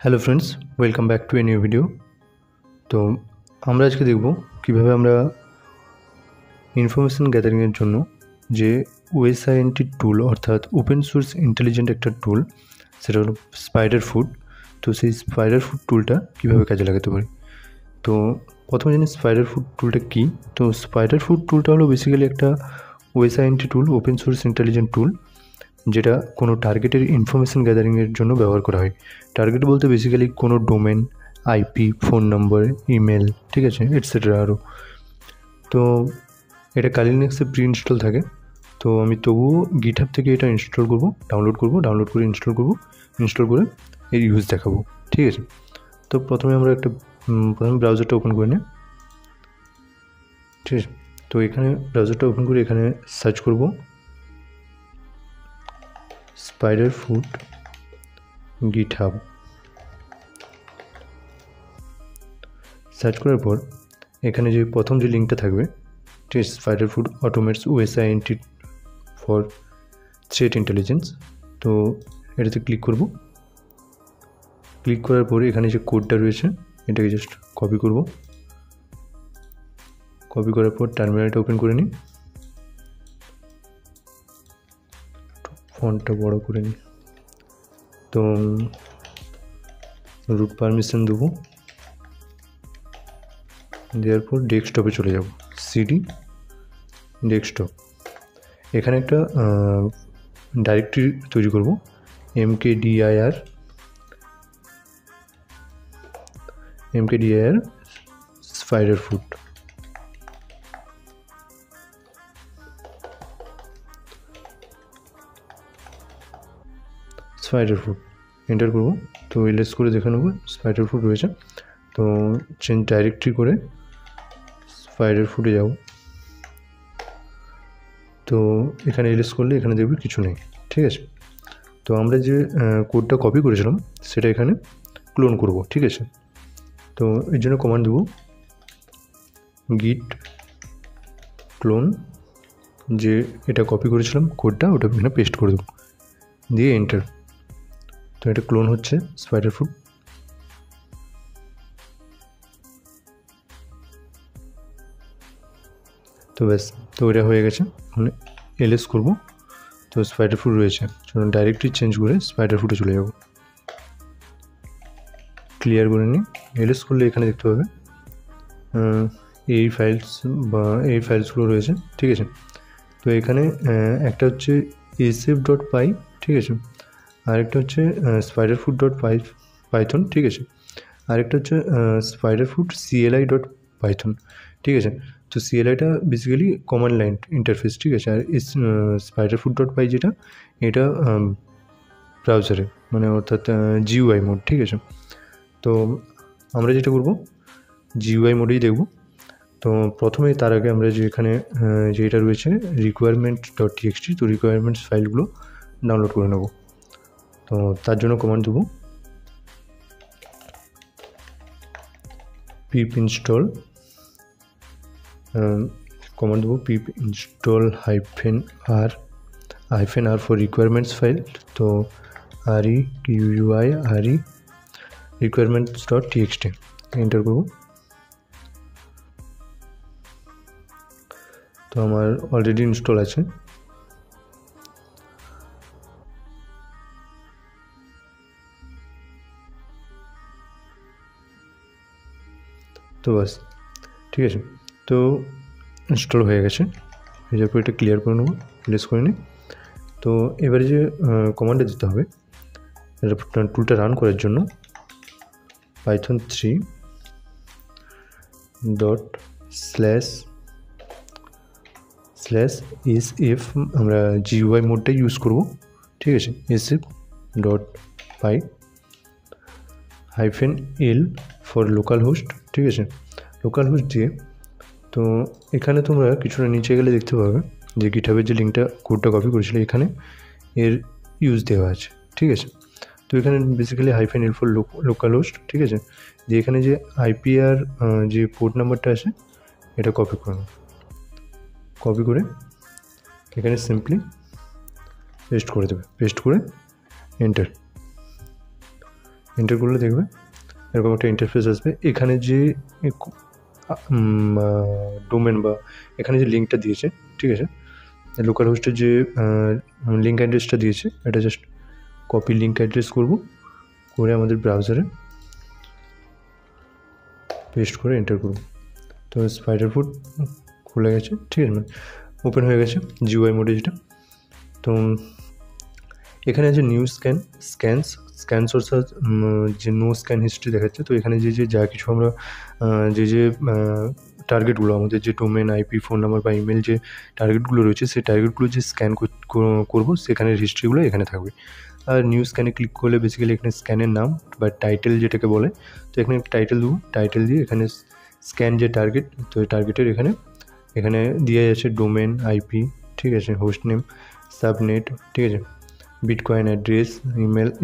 Hello friends, welcome back to a new video. তো আমরা আজকে দেখব কীভাবে আমরা ইনফরমেশান গ্যাদারিংয়ের জন্য যে ওএসআইএনটি টুল অর্থাৎ ওপেন সোর্স ইন্টেলিজেন্ট একটা টুল, সেটা হলো স্পাইডার ফুট। তো সেই স্পাইডার ফুট টুলটা কীভাবে কাজে লাগাতে পারি। তো প্রথমে জানি স্পাইডার ফুট টুলটা কী। তো স্পাইডার ফুট টুলটা হলো বেসিক্যালি একটা ওএসআইএনটি টুল, ওপেন সোর্স ইন্টেলিজেন্ট টুল, যেটা কোনো টার্গেটের ইনফরমেশান গ্যাদারিংয়ের জন্য ব্যবহার করা হয়। টার্গেট বলতে বেসিক্যালি কোনো ডোমেন, আইপি, ফোন নম্বর, ইমেল, ঠিক আছে, এটসেট্রা আরও। তো এটা কালি লিনাক্সে প্রি ইনস্টল থাকে। তো আমি তবুও গিটহাব থেকে এটা ইনস্টল করব, ডাউনলোড করে ইনস্টল করে এর ইউজ দেখাবো, ঠিক আছে। তো প্রথমে ব্রাউজারটা ওপেন করে নিই, ঠিক আছে। তো এখানে ব্রাউজারটা ওপেন করে এখানে সার্চ করব স্পাইডার ফুট গিটহাব। সার্চ করার পর এখানে যে প্রথম যে লিঙ্কটা থাকবে, ঠিক আছে, spider foot automates OSINT for threat intelligence. তো এটাতে ক্লিক করব। ক্লিক করার পরে এখানে যে কোডটা রয়েছে এটাকে জাস্ট কপি করব। কপি করার পর টার্মিনালটা ওপেন করে নিই, ফন্টটা বড় করে নিই। তো রুট পারমিশন দেবো, দেওয়ার পর ডেস্কটপে চলে যাব, সিডি ডেস্কটপ। এখানে একটা ডাইরেক্টরি তৈরি করব, mkdir স্পাইডার ফুট। এন্টার করব। তো এলএস করে দেখে নেব স্পাইডার ফুট রয়েছে। তো চেঞ্জ ডাইরেক্টরি করে স্পাইডার ফুটে যাব। তো এখানে এলএস করলে এখানে দেখবে কিছু নেই, ঠিক আছে। তো আমরা যে কোডটা কপি করেছিলাম সেটা এখানে ক্লোন করব, ঠিক আছে। তো এর জন্য কমান্ড দেব গিট ক্লোন, যে এটা কপি করেছিলাম কোডটা ওটা এখানে পেস্ট করে দেবো, দিয়ে এন্টার। তো এটা ক্লোন হচ্ছে স্পাইডার ফুট। তো ব্যাস, তো এটা হয়ে গেছে। মানে এলএস করব, তো স্পাইডার ফুট রয়েছে, চলুন ডাইরেক্টলি চেঞ্জ করে স্পাইডার ফুটে চলে যাব। ক্লিয়ার করে নিই। এলএস করলে এখানে দেখতে পাবে এই ফাইলসগুলো রয়েছে, ঠিক আছে। তো এখানে একটা হচ্ছে sf.py, ঠিক আছে, আরেকটা হচ্ছে স্পাইডার ফুট পাইথন, ঠিক আছে, আরেকটা হচ্ছে স্পাইডার ফুট CLI.python, ঠিক আছে। তো CLIটা বেসিক্যালি কমান্ড লাইন ইন্টারফেস, ঠিক আছে। আর স্পাইডার ফুট.py যেটা, এটা ব্রাউজারে, মানে অর্থাৎ GUI মোড, ঠিক আছে। তো আমরা যেটা করব GUI মোডেই দেখব। তো প্রথমে তার আগে আমরা যে এখানে যেটা রয়েছে requirement.txt, তো রিকোয়ারমেন্টস ফাইলগুলো ডাউনলোড করে নেব। তো তার জন্য কমান্ড দেবো pip install, কমান্ড দেবো pip install -r for requirements file। তো require requirements.txt এন্টার করব। তো আমার অলরেডি ইনস্টল আছে। তো বাস, ঠিক আছে। তো ইনস্টল হয়ে গেছে। এরপর এটা ক্লিয়ার করে নেবো, প্লেস করে নিই। তো এবারে যে কমান্ডটা দিতে হবে টুলটা রান করার জন্য, python 3./sf, আমরা GUI মোডটাই ইউজ করব, ঠিক আছে। sf.py -l for local host, ঠিক আছে, লোকাল হোস্ট দিয়ে। তো এখানে তোমরা কিছুটা নিচে গেলে দেখতে পাবে যে গিটহাবের যে লিঙ্কটা কোডটা কপি করেছিল এখানে এর ইউজ দেওয়া আছে, ঠিক আছে। তো এখানে basically -l for local host, ঠিক আছে। যে এখানে যে আইপি আর যে পোর্ট নাম্বারটা আছে এটা কপি করে এখানে সিম্পলি পেস্ট করে দেবে, পেস্ট করে এন্টার। এন্টার করলে দেখবে এরকম একটা ইন্টারফেস আসবে। এখানে যে ডোমেন বা এখানে যে লিঙ্কটা দিয়েছে, ঠিক আছে, লোকাল হোস্টের যে লিঙ্ক অ্যাড্রেসটা দিয়েছে, এটা জাস্ট কপি লিঙ্ক অ্যাড্রেস করব, করে আমাদের ব্রাউজারে পেস্ট করে এন্টার করব। তো স্পাইডার ফুড খুলে গেছে, ঠিক আছে, ওপেন হয়ে গেছে জিউআই মোডে যেটা। তো এখানে আছে নিউ স্ক্যান সোর্স যে নো স্ক্যান হিস্ট্রি দেখাচ্ছে। তো এখানে যে যা কিছু আমরা যে টার্গেটগুলো, আমাদের যে ডোমেন, আইপি, ফোন নাম্বার বা ইমেল যে টার্গেটগুলো রয়েছে, সেই টার্গেটগুলো যে স্ক্যান করবো সেখানের হিস্ট্রিগুলো এখানে থাকবে। আর নিউ স্ক্যানে ক্লিক করলে বেসিক্যালি এখানে স্ক্যানের নাম বা টাইটেল যেটাকে বলে, তো এখানে টাইটেল দেবো। টাইটেল দিয়ে এখানে স্ক্যান যে টার্গেট, তো এই টার্গেটের এখানে দিয়ে আছে ডোমেন, আইপি, ঠিক আছে, হোস্ট নেম, সাবনেট, ঠিক আছে, bitcoin address,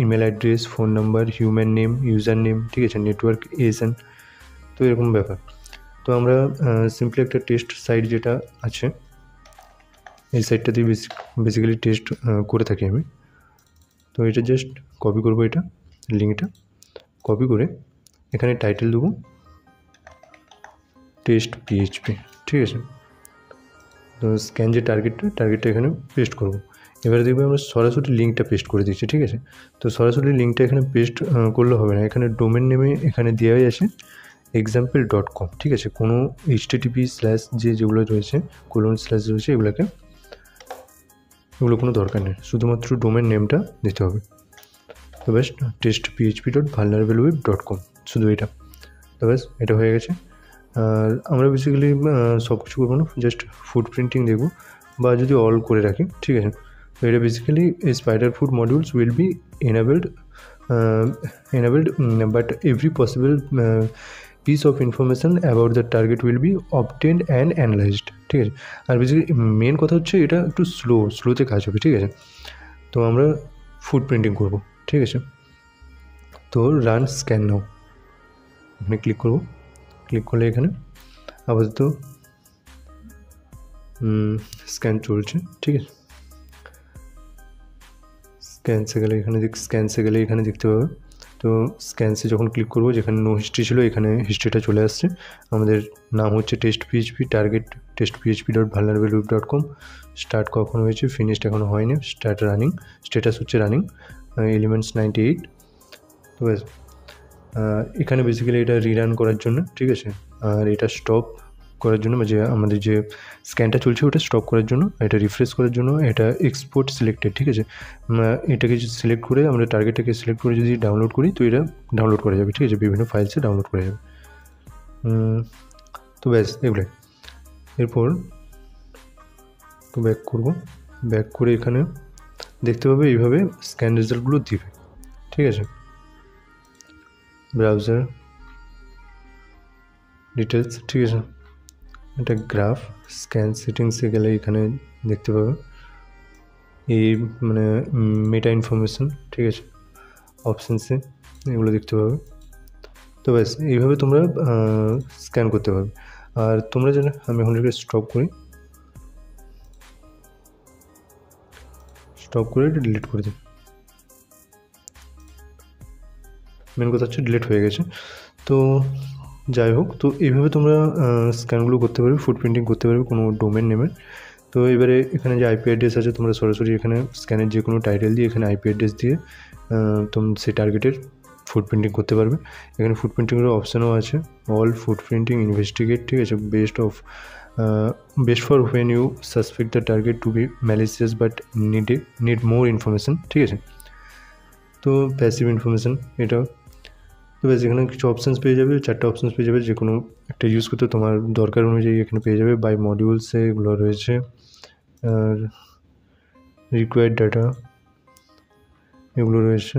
email address, phone number, human name, user name, ঠিক আছে, নেটওয়ার্ক এসএন। তো এরকম ব্যাপার। তো আমরা সিম্পলি একটা টেস্ট সাইট যেটা আছে, এই সাইটটাতে বেসিক্যালি টেস্ট করে থাকি আমি। তো এটা জাস্ট কপি করবো, এটা লিঙ্কটা কপি করে এখানে টাইটেল দেবো টেস্ট পিএইচপি, ঠিক আছে। তো স্ক্যান যে টার্গেটটা এখানে পেস্ট করবো। এবারে দেখবে আমরা সরাসরি লিঙ্কটা পেস্ট করে দিচ্ছি, ঠিক আছে। তো সরাসরি লিঙ্কটা এখানে পেস্ট করলে হবে না, এখানে ডোমেন নেমে এখানে দেওয়াই আছে example.com, ঠিক আছে। কোনো http স্ল্যাশ যেগুলো রয়েছে, কোলন স্ল্যাশ রয়েছে, এগুলো কোনো দরকার নেই, শুধুমাত্র ডোমেন নেমটা দিতে হবে। তো ব্যাস testphp.vulnerableWeb.com, শুধু এটা। তো ব্যাস এটা হয়ে গেছে। আর আমরা বেসিক্যালি সব কিছু করবো না, জাস্ট ফুটপ্রিন্টিং দেখবো, বা যদি অল করে রাখি, ঠিক আছে। তো এটা basically spider food modules will be enabled but every possible piece of information about the target will be obtained and analyzed, ঠিক আছে। আর বেসিক্যালি মেন কথা হচ্ছে এটা একটু স্লোতে কাজ হবে, ঠিক আছে। তো আমরা ফুটপ্রিন্টিং করবো, ঠিক আছে। তো রান স্ক্যান নাও, এখানে ক্লিক করবো। ক্লিক করলে এখানে আপাতত স্ক্যান চলছে, ঠিক আছে। স্ক্যানসে গেলে এখানে দেখতে পাবে। তো স্ক্যানসে যখন ক্লিক করবো, যেখানে নো হিস্ট্রি ছিল, এখানে হিস্ট্রিটা চলে আসছে। আমাদের নাম হচ্ছে test PHP, target testphp.vulnerableWeb.com, start কখন হয়েছে, ফিনিশড এখনও হয়নি, স্ট্যাটাস হচ্ছে রানিং, এলিমেন্টস 98। তো ব্যাস এখানে বেসিক্যালি এটা রিরান করার জন্য, ঠিক আছে। আর এটা স্টপ করার জন্য, যে আমাদের যে স্ক্যানটা চলছে ওটা স্টপ করার জন্য, এটা রিফ্রেশ করার জন্য, এটা এক্সপোর্ট সিলেক্টেড, ঠিক আছে। এটাকে সিলেক্ট করে আমরা টার্গেটটাকে সিলেক্ট করে যদি ডাউনলোড করি, তো এটা ডাউনলোড করা যাবে, ঠিক আছে, বিভিন্ন ফাইলসে ডাউনলোড করা যাবে। তো ব্যাস এগুলোই। এরপর তো ব্যাক করে এখানে দেখতে পাবে এইভাবে স্ক্যান রেজাল্টগুলো দিবে, ঠিক আছে। ব্রাউজার ডিটেলস, ঠিক আছে, এটা গ্রাফ স্ক্যান সেটিংসে গেলে এখানে দেখতে পাবে এই মেটা ইনফরমেশন, ঠিক আছে, অপশানসে এগুলো দেখতে পাবে। তো ব্যাস এইভাবে তোমরা স্ক্যান করতে পারবে। আর তোমরা যেন, আমি এখন স্টপ করে এটা ডিলিট করে দিই। মেন কথা হচ্ছে ডিলিট হয়ে গেছে। তো যাই হোক, তো এইভাবে তোমরা স্ক্যানগুলো করতে পারবে, ফুটপ্রিন্টিং করতে পারবে কোনো ডোমেন নেমের। তো এবারে এখানে যে আইপি অ্যাড্রেস আছে, তোমরা সরাসরি এখানে স্ক্যানের যে কোনো টাইটেল দিয়ে এখানে আইপি অ্যাড্রেস দিয়ে তোমরা সেই টার্গেটের ফুটপ্রিন্টিং করতে পারবে। এখানে ফুটপ্রিন্টিংয়ের অপশানও আছে, অল ফুটপ্রিন্টিং ইনভেস্টিগেট, ঠিক আছে, best for when you suspect the target to be malicious but need more information, ঠিক আছে। তো প্যাসিভ ইনফরমেশান এটা। তো ব্যাস এখানে কিছু অপশানস পেয়ে যাবে, 4টে অপশানস পেয়ে যাবে, যে কোনো একটা ইউজ করতে তোমার দরকার অনুযায়ী এখানে পেয়ে যাবে। বাই মডিউলসে এগুলো রয়েছে, আর রিকোয়ার্ড ডাটা এগুলো রয়েছে।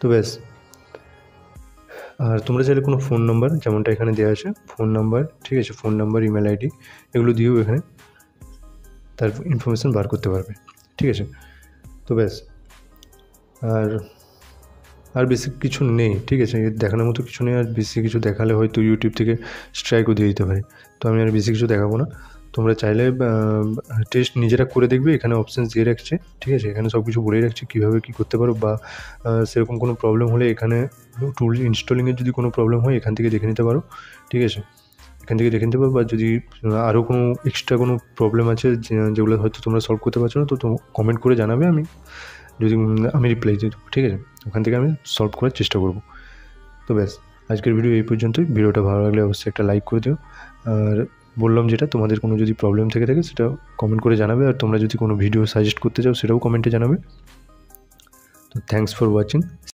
তো ব্যাস, আর তোমরা চাইলে কোনো ফোন নাম্বার, যেমনটা এখানে দেওয়া আছে ফোন নাম্বার, ঠিক আছে, ফোন নাম্বার, ইমেল আইডি এগুলো দিয়েও এখানে তার ইনফরমেশান বার করতে পারবে, ঠিক আছে। তো ব্যাস আর বেশি কিছু নেই, ঠিক আছে, দেখানোর মতো কিছু নেই। আর বেশি কিছু দেখালে হয়তো ইউটিউব থেকে স্ট্রাইকও দিয়ে দিতে পারে, তো আমি আর বেশি কিছু দেখাবো না। তো তোমরা চাইলে টেস্ট নিজেরা করে দেখবে, এখানে অপশানস দিয়ে রাখছে, ঠিক আছে? এখানে সব কিছু বলেই রাখছে কীভাবে কী করতে পারো, বা সেরকম কোনো প্রবলেম হলে এখানে টুল ইনস্টলিংয়ের যদি কোনো প্রবলেম হয় এখান থেকে দেখে নিতে পারো, ঠিক আছে? এখান থেকে দেখে নিতে পারো, বা যদি আরও কোনো এক্সট্রা কোনো প্রবলেম আছে যেগুলো হয়তো তোমরা সলভ করতে পারছো না, তো কমেন্ট করে জানাবে, আমি রিপ্লাই দিয়ে দেবো, ঠিক আছে? ওখান থেকে আমি সলভ করার চেষ্টা করব। তো ব্যাস, আজকের ভিডিও এই পর্যন্তই। ভিডিওটা ভালো লাগলে অবশ্যই একটা লাইক করে দিও, আর বললাম যেটা, তোমাদের কোনো যদি প্রবলেম থেকে থাকে সেটা কমেন্ট করে জানাবে, আর তোমরা যদি কোনো ভিডিও সাজেস্ট করতে চাও সেটাও কমেন্টে জানাবে। তো থ্যাঙ্কস ফর ওয়াচিং।